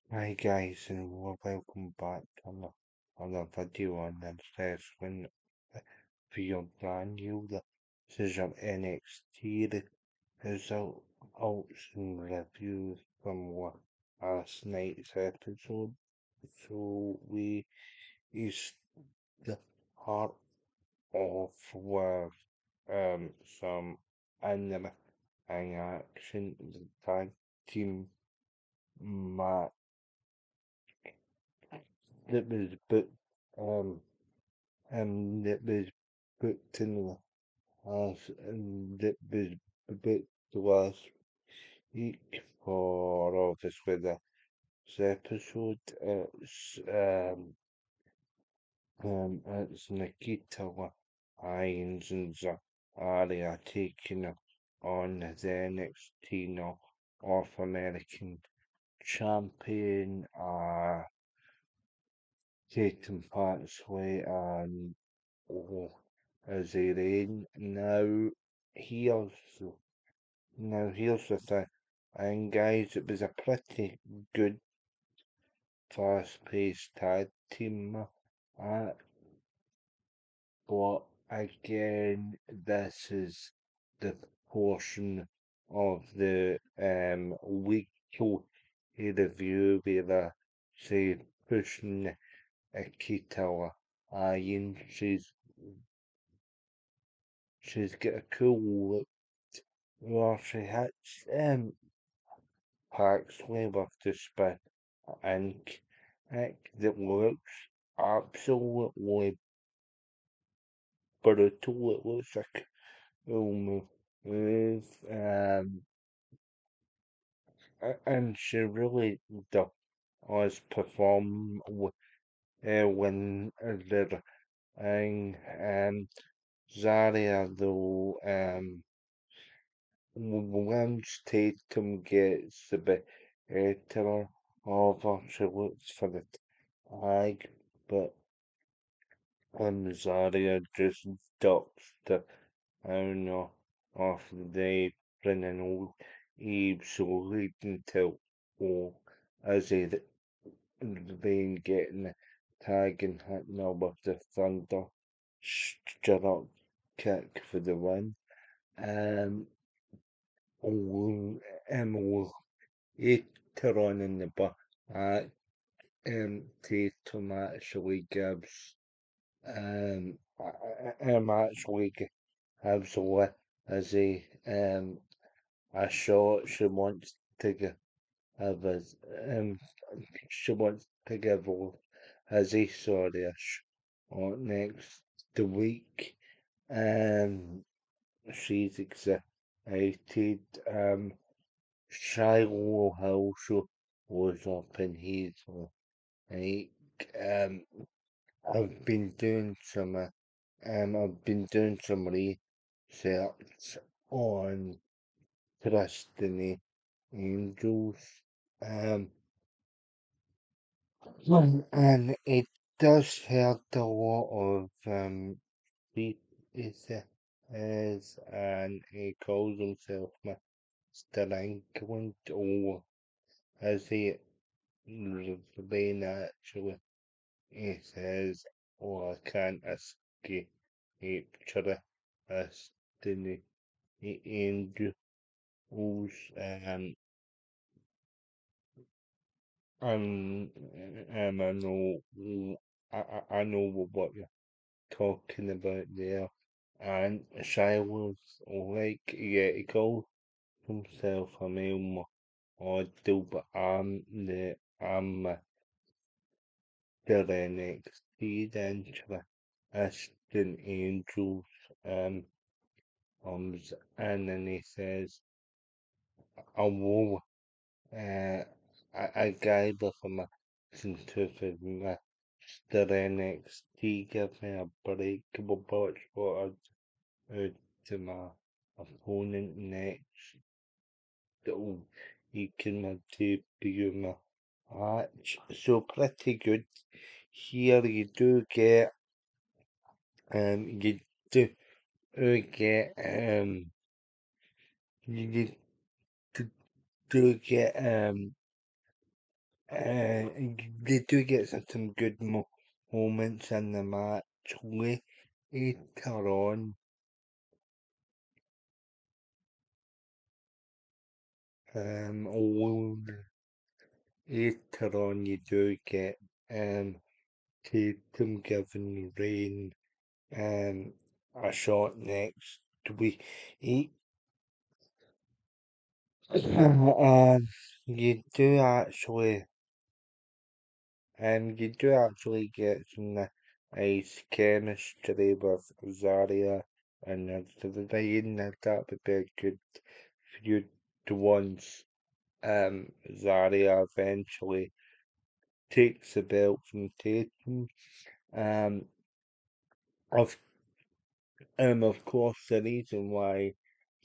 Hi guys, and welcome back to another video on the wrestling field brand new. This is your NXT results and reviews from last night's episode. So we is the heart off with some in action the tag team match that was booked um that was booked in the house and that was booked last week for obviously this episode. It's Nikita Lyons and Zaria taking on the NXT North American champion, taking Patsway and as a rain. Here's here's the thing, and guys, it was a pretty good, fast-paced tag team. Uh, but again, this is the portion of the weekly review where I say pushing Akita Iron. She's got a cool look. Well, she hits Paxley with the spit ink that looks absolutely brutal. It looks like move, and she really does perform when they're in Zaria though. Once Tatum gets a bit better over, she looks for the tag, but Zaria just ducks the, I don't know, off the apron and all Eve's so leading till all as he then getting the tag and hitting her with the thunder stirrup kick for the win. Um, we'll later on in the book, Tatum actually gives actually gives away as a shot she wants to give us she wants to give as a sorry a shot next the week. Um, she's excited. Shiloh Hill show was up in his like I've been doing I've been doing some research on Trusting Angels. Um, and it does have a lot of people is and he calls himself Mr. England or as he Lane actually he says, oh, I can't escape Trusting Angels. Um, and I know I know what you're talking about there. And Shiloh's like, yeah, he calls himself a male model, but I'm the NXT entry. Ashton Angels um comes in and he says, I will a guy with a scientific Mr. NXT give me a break, but watch what I do to my opponent next. Oh, he can debut my match. So pretty good. Here you do get you do get They do get some good moments in the match later on. Um, Later on, you do get Tatum giving Rain a shot next week. He, you do actually, you do actually get some nice chemistry with Zarya and Rain. That would be a good feud to once Zarya eventually takes the belt from Tatum. Um, of of course, the reason why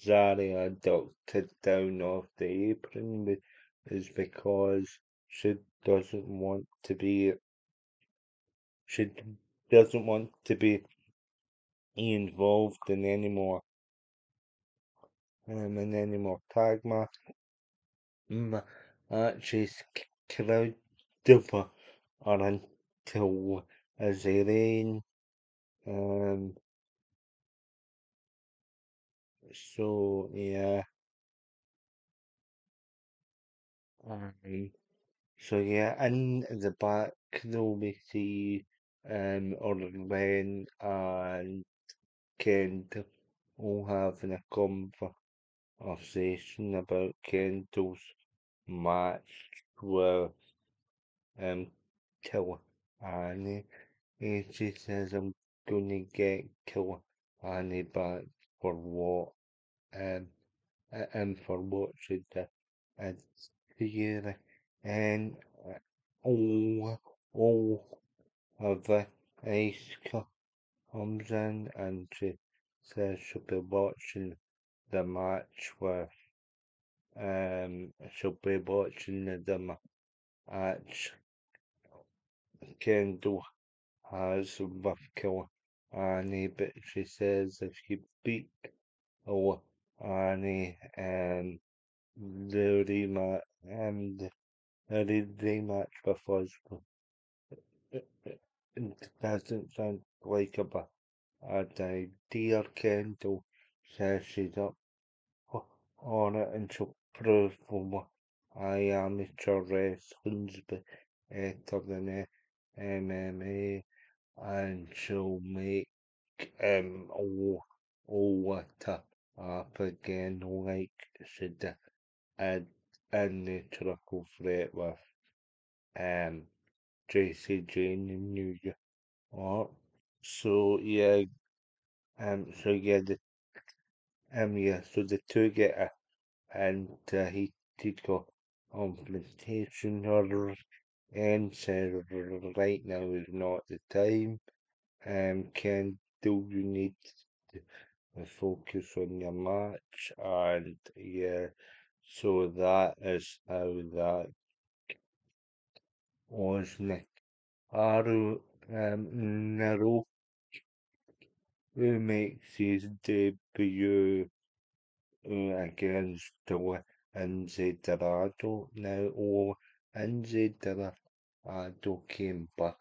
Zarya ducked it down off the apron is because she doesn't want to be she doesn't want to be involved in any more tag matches. Crowd over or until as they reign. Um, so yeah. Um, So yeah, in the back though we see Orlen and Kent all having a conversation about Kendall's match with um Killer Annie. And she says I'm gonna get Killer Annie back for what um and for what she did together and all all of the ice comes in and she says she'll be watching the match with she'll be watching the match Kendall has with Kill Annie, but she says if you beat Annie the rematch and the rematch with us it doesn't sound like a bad idea. Kendall says she's up on it and she'll prove what I amateur wrestling's better than MMA and she'll make all it up again like she did in the triple threat with um JC Jane in New York. So yeah, so the two get into heated confrontation. Or and said right now is not the time. Can do you need to focus on your match? And yeah, so that is how that was. Aru Naru who makes his debut against Enzo Dorado. Now, Enzo Dorado came back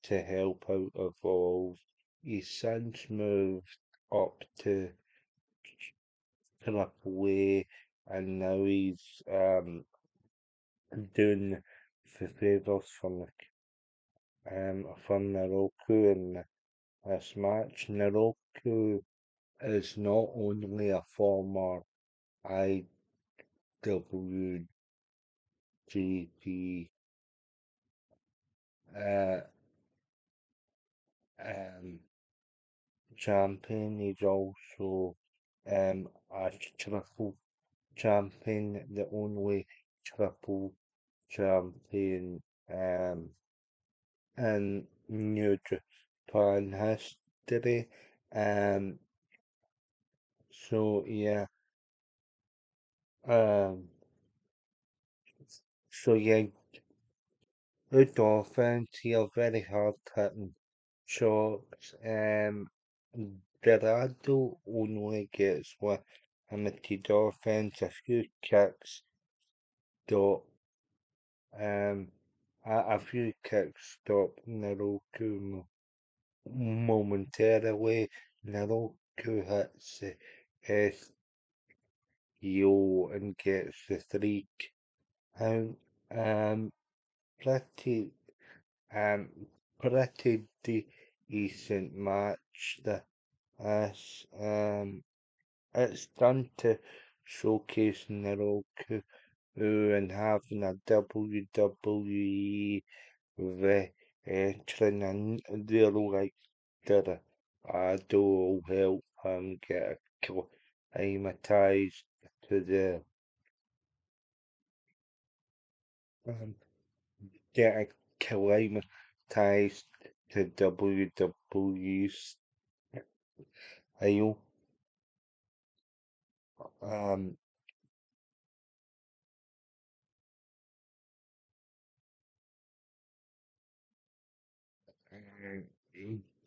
to help out Evolve. He's since moved up to Triple A, and now he's doing the favours from Naroku in this match. Naroku is not only a former IWGP uh, um, champion, he's also a triple champion, the only triple champion in New Japan history. Um, so yeah, um, so yeah, good offense here, very hard hitting shots. Dorado only gets one limited offense, a few kicks, dot Um, a few kicks stopped Naroku momentarily. Naroku hits the SEO and gets the three count. Um, pretty, um, pretty decent match. This, it's done to showcase Naroku and having a WWE veteran in there like that. I do will help him get acclimatized to the um, get acclimatized to WWE style. Um,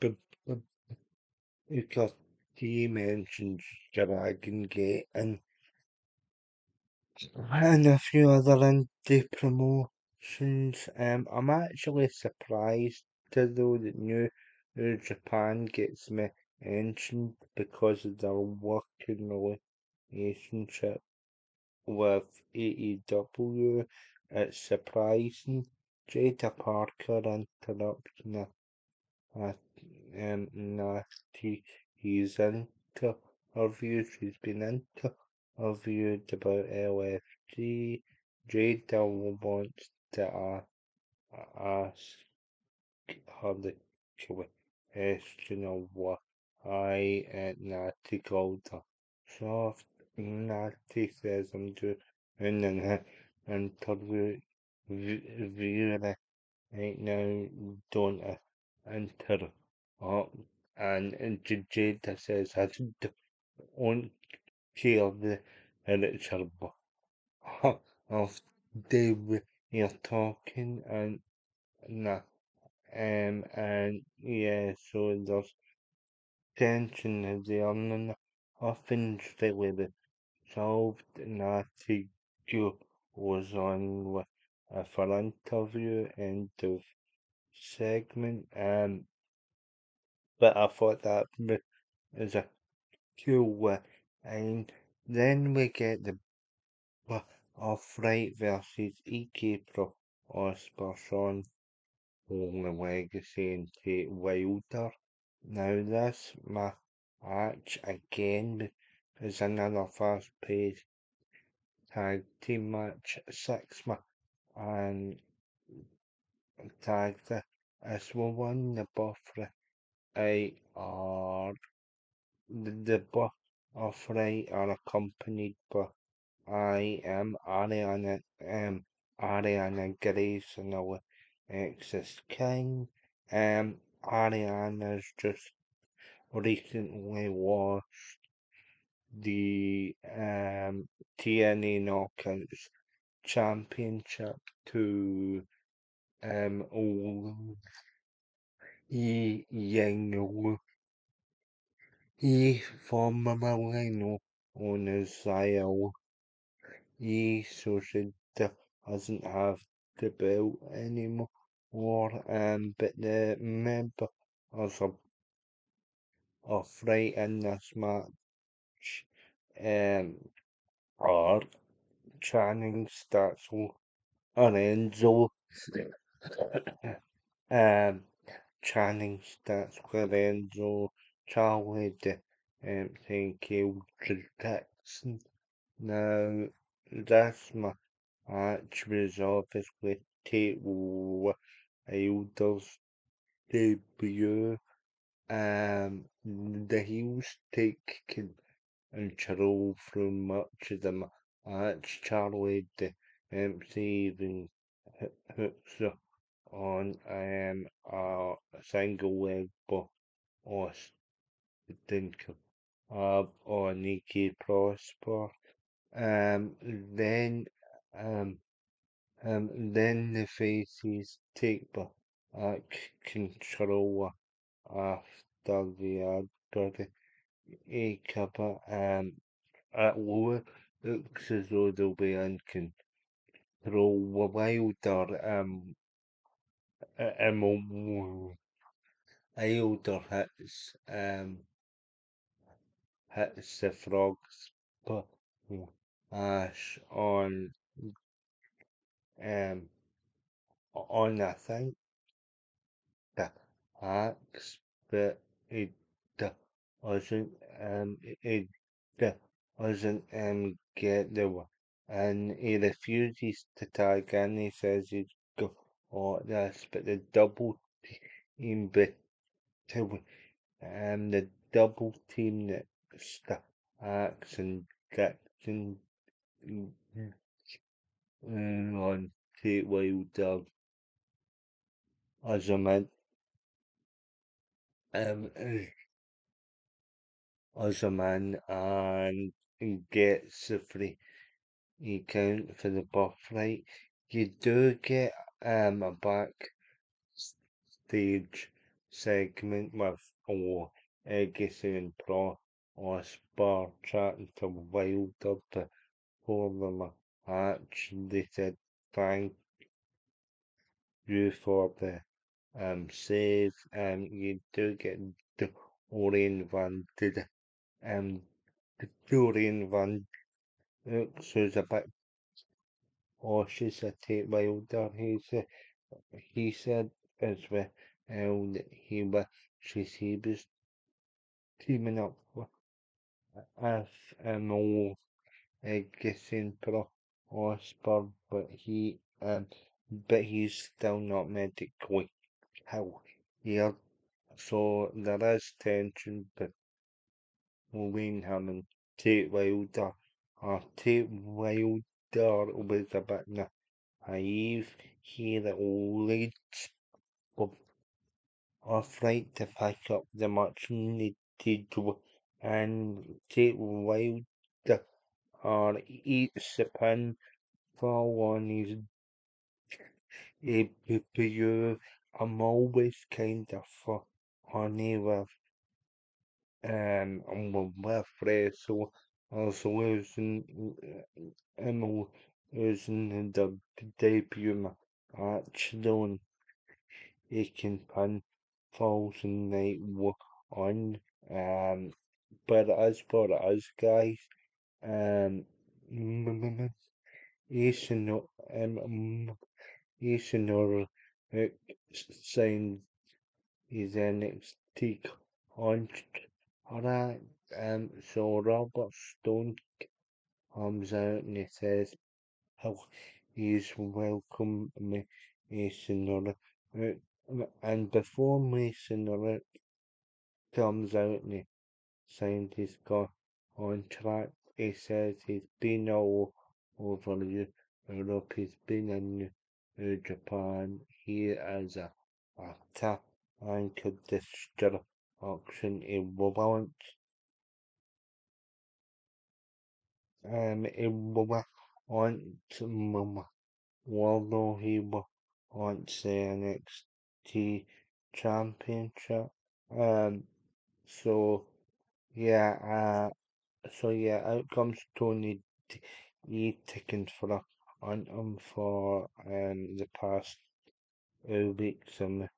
but, but because he mentions Dragon Gate and a few other indie promotions. I'm actually surprised to though that New Japan gets mentioned because of their working relationship with AEW. It's surprising. Jada Parker interrupts uh, Natty. He's interviewed. She's been interviewed about LFG. Jada wants to ask her the question of why Natty called her soft. Natty says I'm doing an interview right now, don't enter up. And Jada says, I don't care the literature of the way you're talking and nah. And yeah, so there's tension there, and nothing's really resolved. Natty was on with for interview, end of segment. But I thought that was a cool and then we get the off right versus EK Pro Oscar Sean Holy Legacy and Tate Wilder. Now this match again is another fast paced tag team match, six man and tag as we won the buff I are the buff of right are accompanied by I am Ariana Grace and Alexis King. Ariana's just recently lost the TNA Knockouts Championship to Yang formerly known as Zio so she doesn't have the belt anymore. But the members of right in this match um, are Channing Statsel, Lorenzo, um, Channing Statsel, Lorenzo, Charlie, thank you, Jackson. Now, this match was obviously Tate Wilder's debut. The heels take control through much of the match. Charlie the MC even hooks her on a single leg but Austin on Nikki Prosper. Then um then the faces take back control after the advert. Cover at lower looks as though they'll be in throw Wilder Wilder hits the frogs but Ash um I think the axe, but it doesn't it doesn't get the one, and he refuses to tag in. He says he's got all this, but the double team between the double team that Axe and Dixon on Tate Wilder as a man. Um, as a man and gets the free count for the birthright. You do get a backstage segment with Agassi and Pro or Spar chatting to Wilder before the match. They said thank you for the save. You do get Dorian Van did um Dorian Van so it's a bit cautious at Tate Wilder. He said as well that he was teaming up with old Gissin Pro Osborne, but he's still not medically healthy. So there is tension between him and Tate Wilder. Tate Wilder was a bit naive. He the leads off right to pick up the much needed and Tate Wilder eats the pin for on his debut. I'm always kind of funny with wrestle as losing losing the debut match though he can pin falls in night on but as for us guys um Asian Asian or signed his NXT contract. So Robert Stone comes out and he says how he's welcome Mason or and before Mason or comes out and he signed his contract, he says he's been all over Europe, he's been in Japan, he is a talented destruction, he wants although wants the NXT championship. Um, so yeah, out comes Tony taken for on for the past weeks and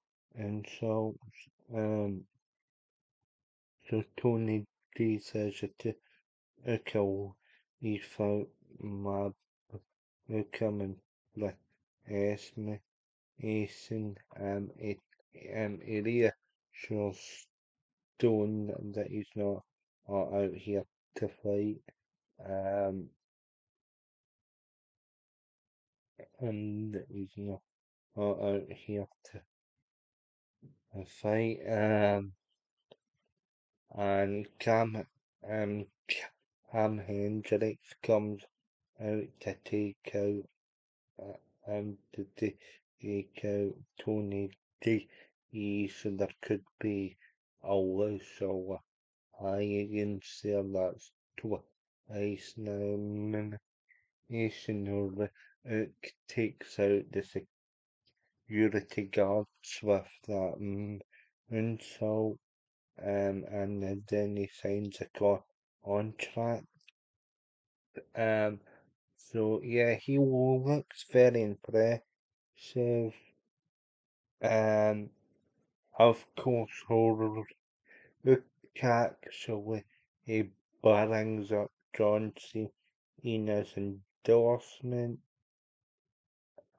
um so Tony D says it kill he felt mad coming like me Asen area shows Stone that he's not out here to fight um and that he's not out here to fight and um Cam Hendricks comes out to take out to take out Tony D. So there could be a loss or against there that's twice now. Nation or takes out the security guards with that insult and then he signs a contract. Um, So yeah, he looks very impressive. Um, of course, Rook actually he brings up John Cena's endorsement.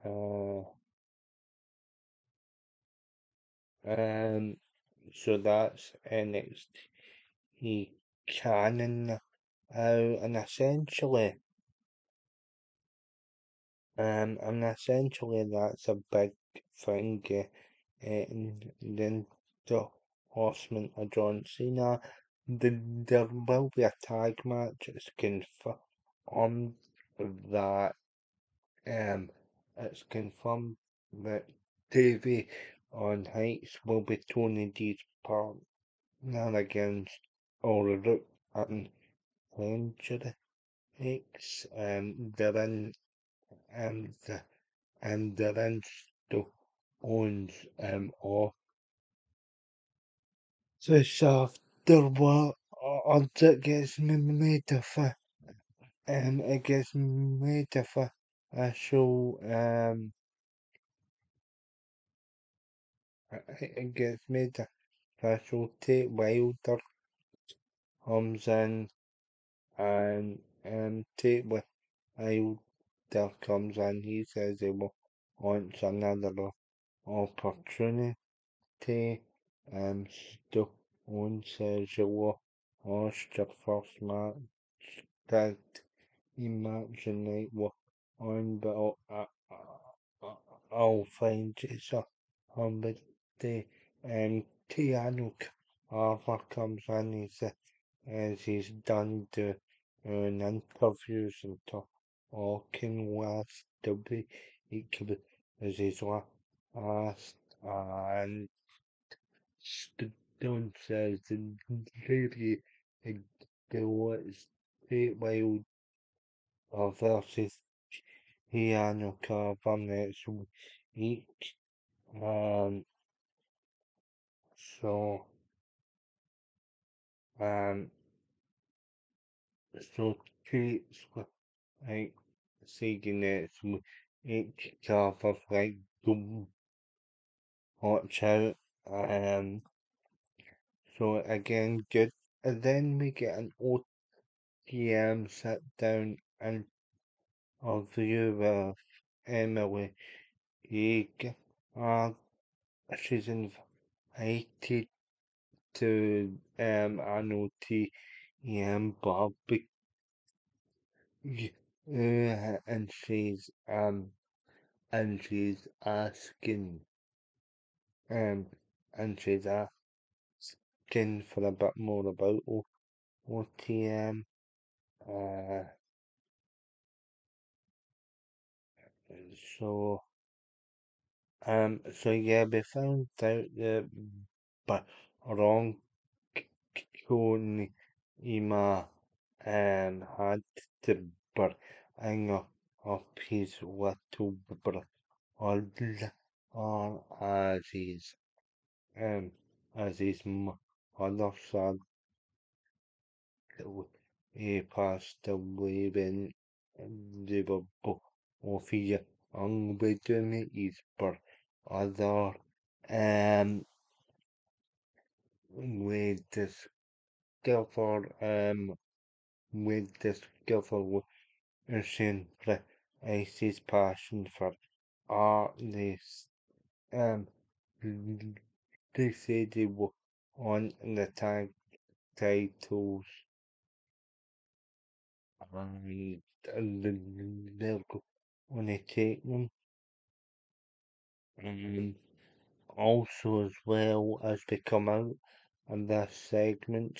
Uh, um, so that's NXT canon now, and essentially that's a big thing. And then the Horseman of John Cena. There will be a tag match. It's confirmed that it's confirmed that Davey on Heights will be Tony D's partner against Rook and Century X. Um, the, they're in owns office after what it gets made of it gets made of a show it gets made of a show Tate Wilder comes in and Tate Wilder comes in, he says he wants another opportunity. Stone says you lost your first match tag match and night on, but I'll find you somebody. Tiano Carver comes in, as he's done doing interviews and talking with WWE as his last, and Stone says the lady was State Wild versus Piano Carver next week. Um, so, um, so treats like saying next week Carver like don't watch out. Um, so again, good. And then we get an OTM sit down and review with Emily Egan. She's invited to an OTM barbecue, and she's asking um and she's asking for a bit more about OTM. Uh, so so yeah, we found out that but wrong Ima had to bring up his little brother as um his mother said he passed away when they were both young, between his brother we discover we discover recently Ice's passion for art. Um, they said they were on the tag titles and they're going to take them. Um, also, as well as they come out in this segment,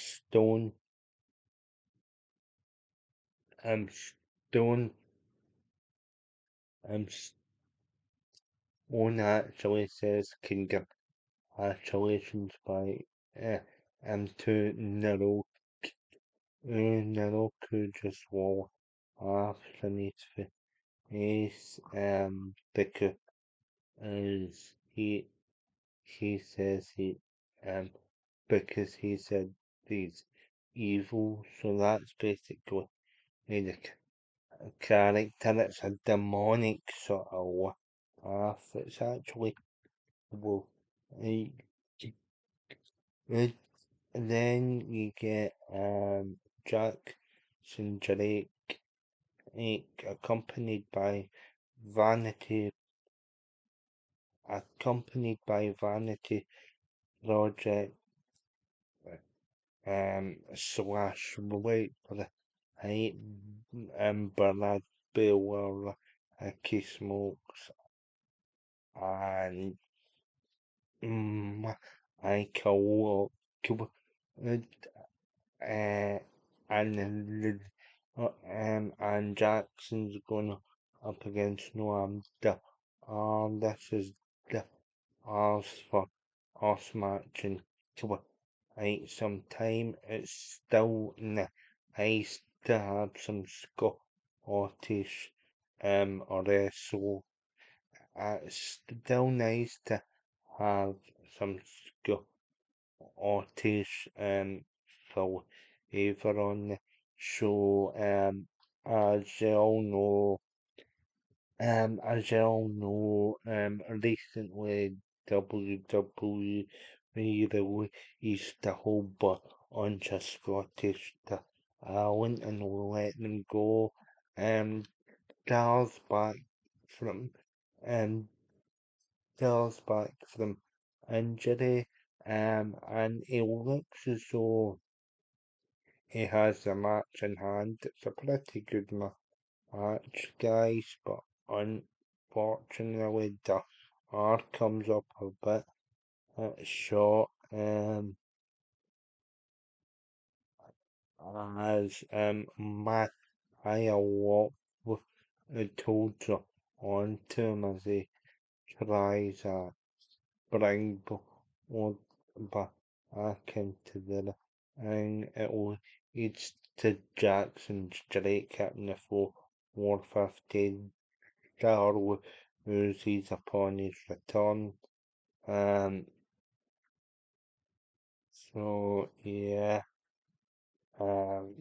um, Stone, Stone actually says congratulations by uh, to Naroku just wall after his face because he says um because he said he's evil, so that's basically the character. It's a demonic sort of laugh. It's actually well, eh, eh, then you get Jackson Drake, accompanied by Vanity, Vanity Project, slash wait for the I Bernard Bill, Key Smokes, and I co uh, uh, and Jackson's going up against Noam. This is the ours for us matching to right some time. It's still nice to have some Scottish wrestle. It's still nice to have some Scottish flavor on the show. As you all know, recently WWE released a whole bunch of Scottish talent and let them go. Charles back from um Charles back from injury, and he looks as though he has a match in hand. It's a pretty good match, guys, but unfortunately the R comes up a bit short. As Matt Iowa told you onto him as he tries to bring back into the ring. It leads to Jackson Drake hitting the 450. Darrell oozes upon his return. Um, so yeah, um,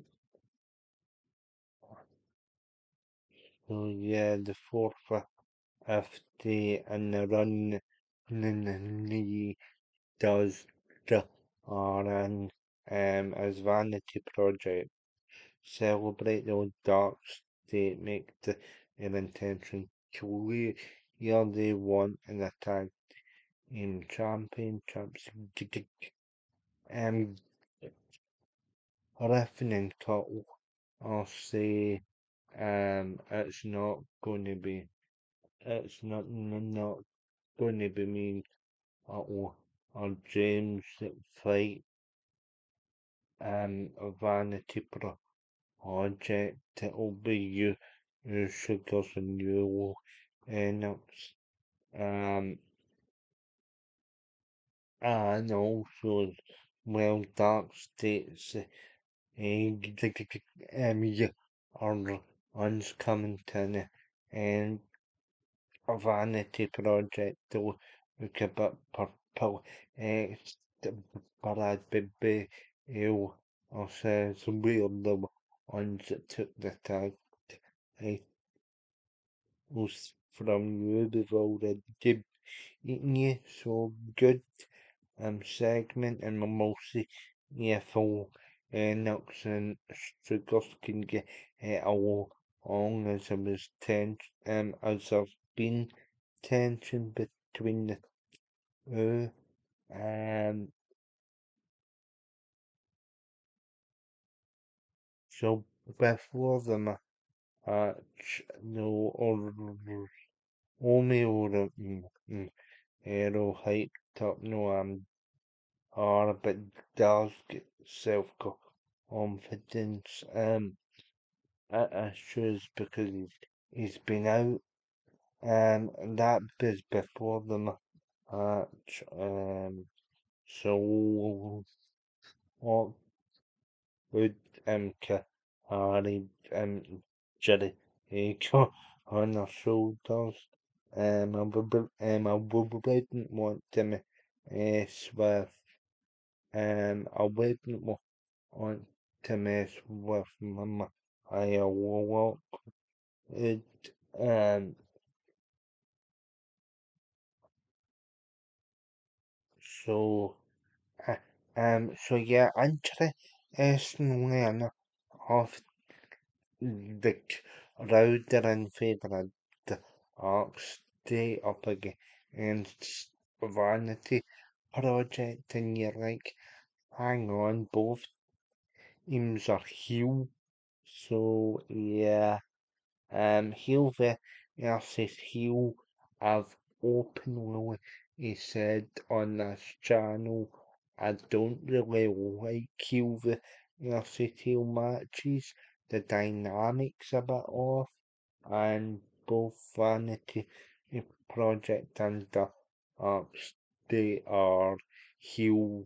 the 450 and the run he does the RN as Vanity Project celebrate the dark state, make their intention clear. Here they want an attack in championships. Um, Griffin and Cuttle, I'll say, it's not going to be me or James that fight a Vanity Project. It'll be you Sugars and you Enox. Um, and also, well, Dark States, yeah, are coming to an end. A Vanity Project to look a bit purple. But I'd be ill. Or says we're the ones that took the tag titles from you. They've already beaten you. So good segment, and we'll see if Knox and Strugos can get along as there was as there's been tension between the two. Um, so before the match, no, or only or Arrow hyped up, no, but does get self confidence issues because he's been out. And that was before the match. So what would carry Jerry Aker on their shoulders? I wouldn't want to mess with. I wouldn't want to mess with Mama Iowa. it um so uh, so yeah, interestingly of the router in favour of the Arcs stay up against Vanity Project, and you're like, hang on, both teams are heel, so yeah. Heel versus heel. I've openly said on this channel I don't really like heel versus heel matches. The dynamics a bit off, and both Vanity Project and the Arts, they are heel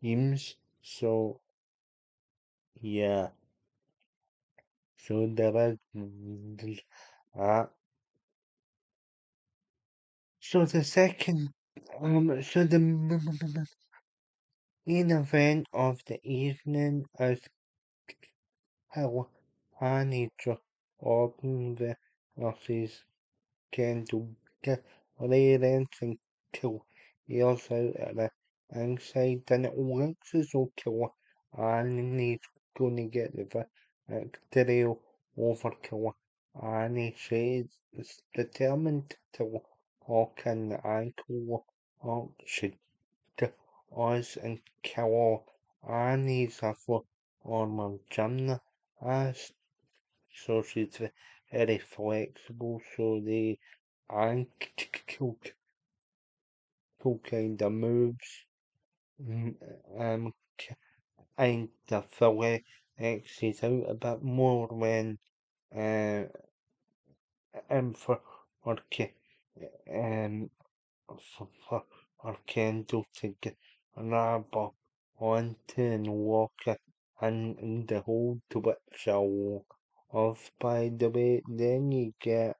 teams. So yeah, so there is that. So the second, so the main event of the evening is how Anitra Orton versus Kendall Clarence until heels out at the inside, and it looks as though Annie's gonna get the victory over Annie. She's determined to lock in the ankle lock. She does and kill Annie's a former gymnast, so she's very flexible, so the ankle kind of moves um kind of flexes out a bit more when uh for K um for Kendall to grab her onto and walk her in the hold, which I love, by the way. Then you get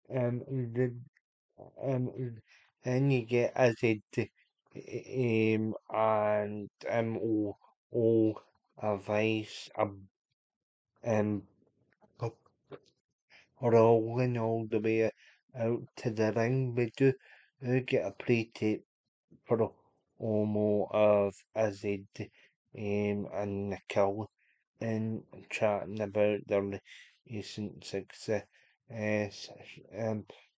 the um then you get as it and all advice um rolling all the way out to the ring. We do get a pre-tape promo of Azid and Nicole and chatting about their recent success.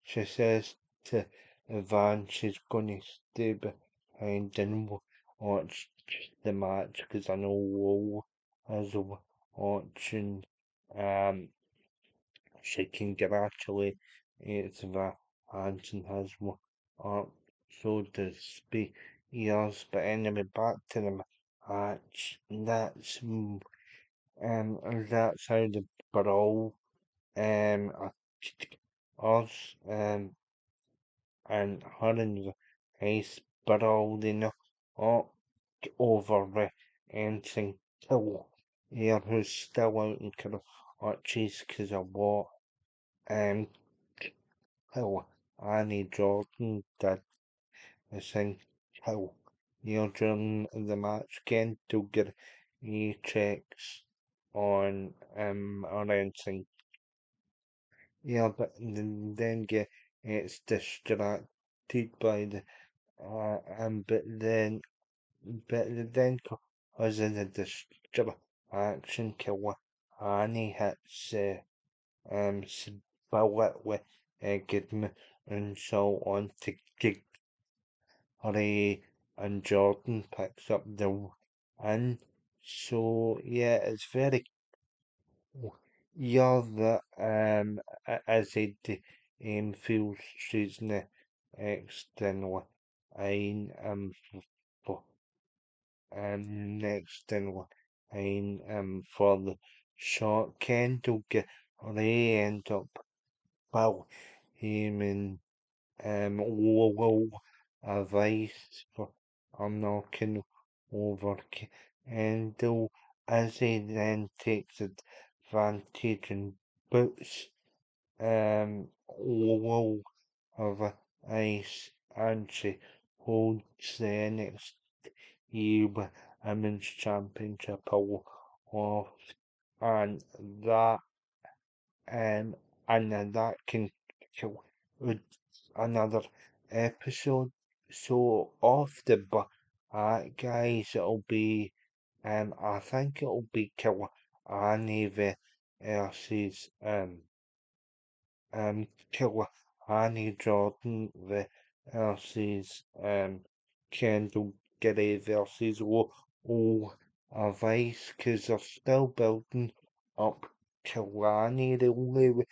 She says to Van she's gonna stay behind and watch the match because I know Will is watching. Um, she congratulates Van and has so to speak years. But anyway, back to the match. That's how the brawl um us and her and the ice brawling up over the ensign till here who's still out in chase because of what how Annie Jordan did the thing how during the match Ken to get checks on or anything. Yeah, but then get it's distracted by the but then cause of the distraction killer Annie hits Spillet with Goodman and so on to kick Ray, and Jordan picks up the win. So yeah, it's very yeah that as it feels she's externally ein for next in line for the short Kendall get Ray end up well him in low advice for I'm knocking over Kendall as he then takes advantage and puts low of ice, and she holds the NXT Women's Championship off, and that um, and then that can kill with another episode. So off the bat, guys, it'll be I think it'll be Killer Annie versus Killer Annie Jordan versus Kendall Giddy versus Vice, because they're still building up Killarney the only way.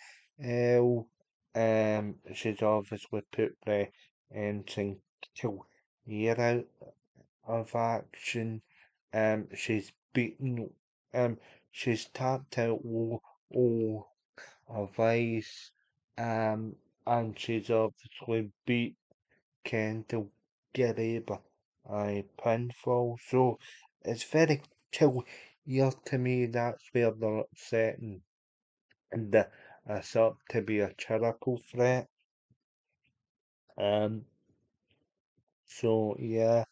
She's obviously put the Sinclair out of action. She's beaten. She's tapped out Vice. And she's obviously beat Kendall Geriba by pinfall. So it's very clear to me that's where they're setting the us up to be a triple threat. Um. So yeah.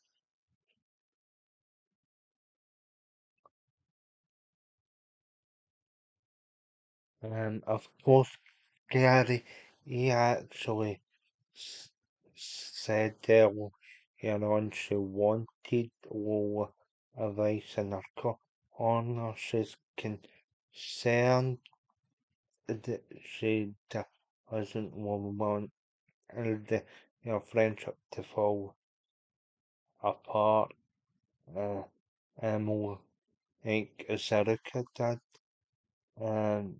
Of course, Gary, he actually s- said earlier on she wanted lower advice in her corner. She's concerned that she doesn't want the friendship to fall apart. Uh, more like Zerika did. Um,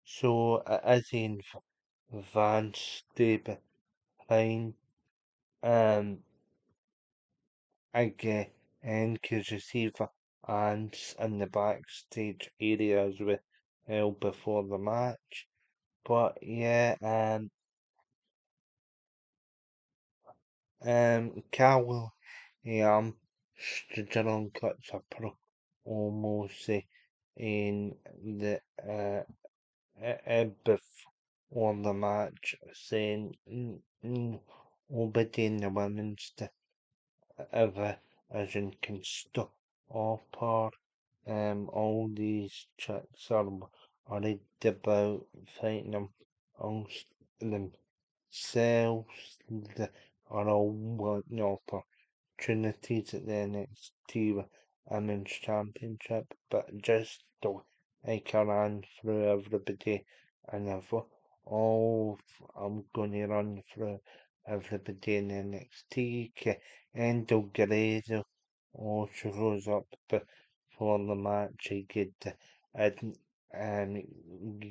so as in Van stay behind. Um, again, because you see the ants in the backstage area as well before the match. But yeah, Carol, Sturgeon cuts a almost in the before the match, saying nobody in the women's ever division can stop her. All these chicks are worried about fighting them amongst themselves. They are all wanting opportunities at the NXT Women's Championship, but just like I ran through everybody and I'm going to run through everybody in NXT. Endo Guerrero also shows up before the match. Didn't,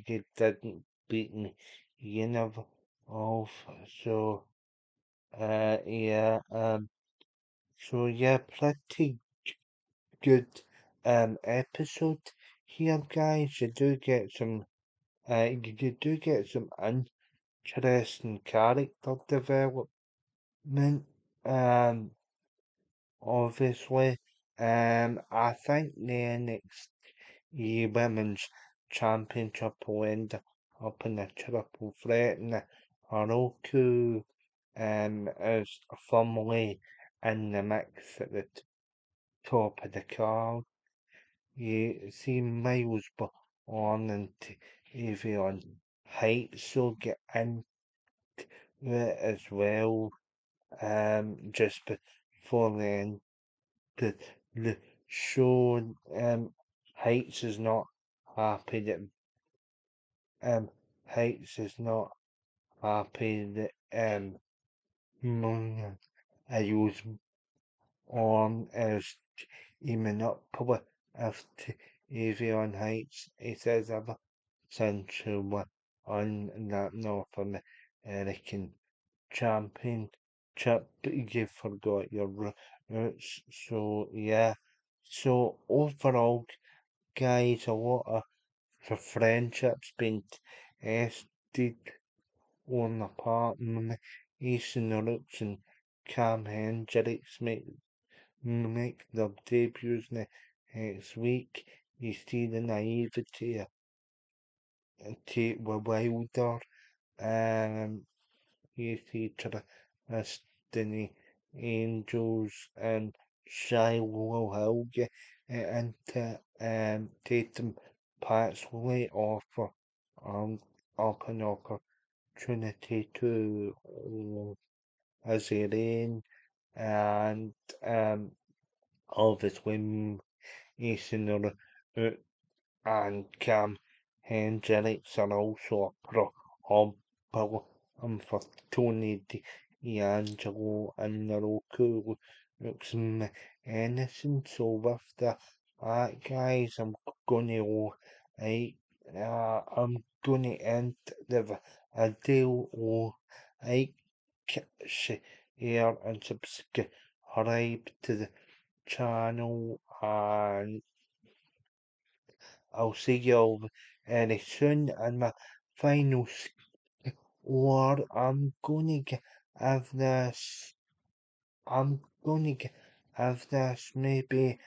he didn't beat me. You never off. So, yeah, so yeah, pretty good episode here, guys. You do get some interesting character development. Um, obviously, I think the NXT Women's Championship will end up in a triple threat, and Roku is firmly in the mix at the top of the card. You see Miles on and Avion Heights so get into it as well. Just before the end the, the show, Heights is not happy that um Heights is not happy that I was on as even up public after Avion Heights. He says ever since we were on that North American Championship, but you forgot your roots. So yeah. So overall, guys, a lot of the friendships been tested on the part. Ethan Rooks and Cam Hendricks make their debuts next week. You see the naivety of Tate Wilder. Um, you see Destiny Angels and Shiloh Hill get into Tatum possibly offer up an opportunity to Azarian and obviously Mason and Cam Hendricks are also a problem for Tony D'Angelo and Rook looks innocent. So with that, guys, I'm gonna end the video. Like, share, and subscribe to the channel, and I'll see you all very soon. And my final score, have this, I'm gonna have this maybe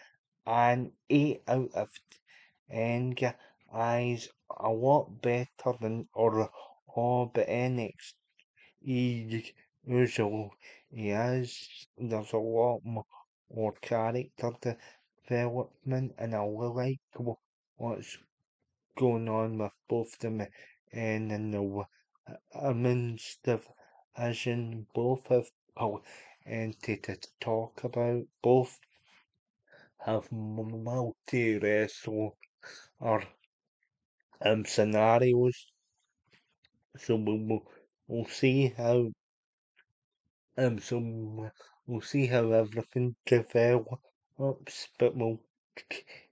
an 8 out of 10, guys, a lot better than or the NXT usual is. There's a lot more character development, and I like what's going on with both them and in the women's division. Both have plenty to talk about. Both have multi wrestle or scenarios. So we'll see how so we'll see how everything develops, but we'll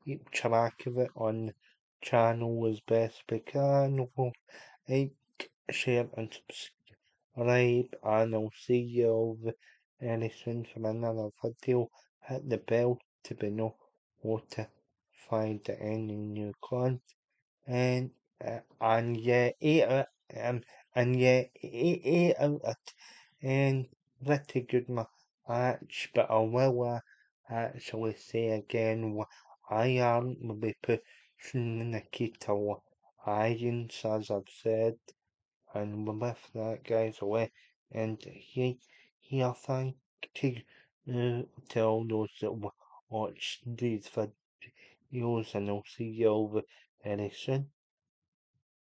keep track of it on the channel as best we can. We'll like, share, and subscribe, and I'll see you all very soon for another video. Hit the bell to be notified of any new content. And and yeah, and yeah, 8 out of 10, pretty good match. But I will actually say again, I aren't be pushing Nikita Lyons, as I've said. And with that, guys, away. And here, thank you to all those that watch these videos, and I'll see you over very soon.